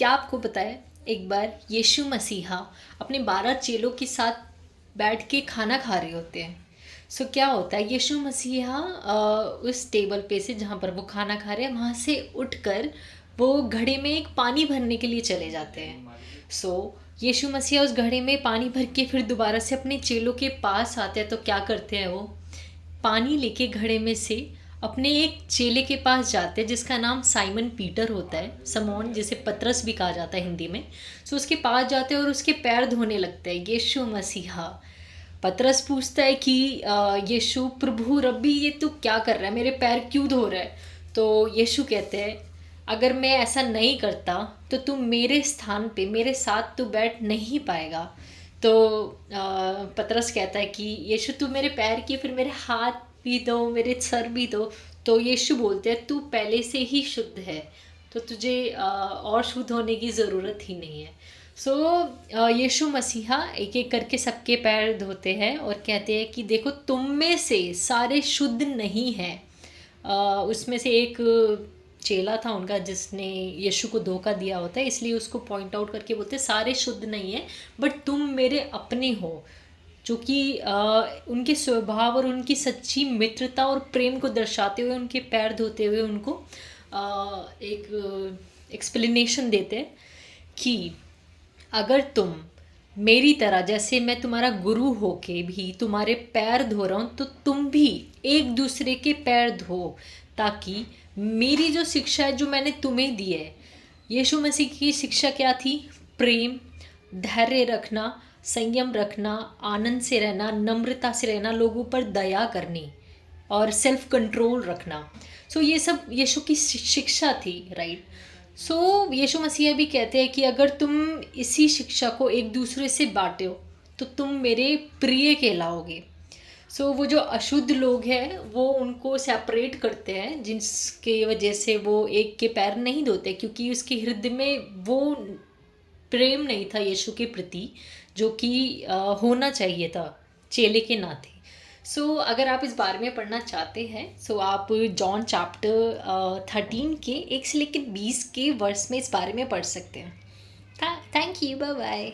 क्या आपको पता है, एक बार यीशु मसीहा अपने 12 चेलों के साथ बैठ के खाना खा रहे होते हैं। क्या होता है, यीशु मसीहा उस टेबल पे से जहाँ पर वो खाना खा रहे हैं वहाँ से उठकर वो घड़े में एक पानी भरने के लिए चले जाते हैं। यीशु मसीहा उस घड़े में पानी भर के फिर दोबारा से अपने चेलों के पास आते हैं। तो क्या करते हैं, वो पानी लेके घड़े में से अपने एक चेले के पास जाते हैं जिसका नाम साइमन पीटर होता है, समौन जिसे पतरस भी कहा जाता है हिंदी में। उसके पास जाते हैं और उसके पैर धोने लगते हैं यीशु मसीहा। पतरस पूछता है कि यीशु प्रभु रब्बी, ये तू क्या कर रहा है, मेरे पैर क्यों धो रहा है? तो यीशु कहते हैं, अगर मैं ऐसा नहीं करता तो तू मेरे स्थान पे मेरे साथ तू बैठ नहीं पाएगा। तो पतरस कहता है कि यीशु तू मेरे पैर की, फिर मेरे हाथ भी दो, मेरे सर भी दो। तो यीशु बोलते हैं, तू पहले से ही शुद्ध है, तो तुझे और शुद्ध होने की ज़रूरत ही नहीं है। यीशु मसीहा एक एक करके सबके पैर धोते हैं और कहते हैं कि देखो, तुम में से सारे शुद्ध नहीं हैं। उसमें से एक चेला था उनका जिसने यीशु को धोखा दिया होता है, इसलिए उसको पॉइंट आउट करके बोलते सारे शुद्ध नहीं है, बट तुम मेरे अपने हो। जो कि उनके स्वभाव और उनकी सच्ची मित्रता और प्रेम को दर्शाते हुए उनके पैर धोते हुए उनको एक एक्सप्लेनेशन देते हैं कि अगर तुम मेरी तरह, जैसे मैं तुम्हारा गुरु होके भी तुम्हारे पैर धो रहा हूँ, तो तुम भी एक दूसरे के पैर धो, ताकि मेरी जो शिक्षा है जो मैंने तुम्हें दी है। यीशु मसीह की शिक्षा क्या थी? प्रेम, धैर्य रखना, संयम रखना, आनंद से रहना, नम्रता से रहना, लोगों पर दया करनी और सेल्फ कंट्रोल रखना। ये सब यीशु की शिक्षा थी, राइट। यीशु मसीह भी कहते हैं कि अगर तुम इसी शिक्षा को एक दूसरे से बांटे हो तो तुम मेरे प्रिय कहलाओगे। वो जो अशुद्ध लोग हैं वो उनको सेपरेट करते हैं, जिसके वजह से वो एक के पैर नहीं धोते, क्योंकि उसके हृदय में वो प्रेम नहीं था यीशु के प्रति जो कि होना चाहिए था चेले के नाते। अगर आप इस बारे में पढ़ना चाहते हैं आप जॉन चैप्टर 13 के 1 से लेकर 20 के वर्स में इस बारे में पढ़ सकते हैं। Thank you, bye bye.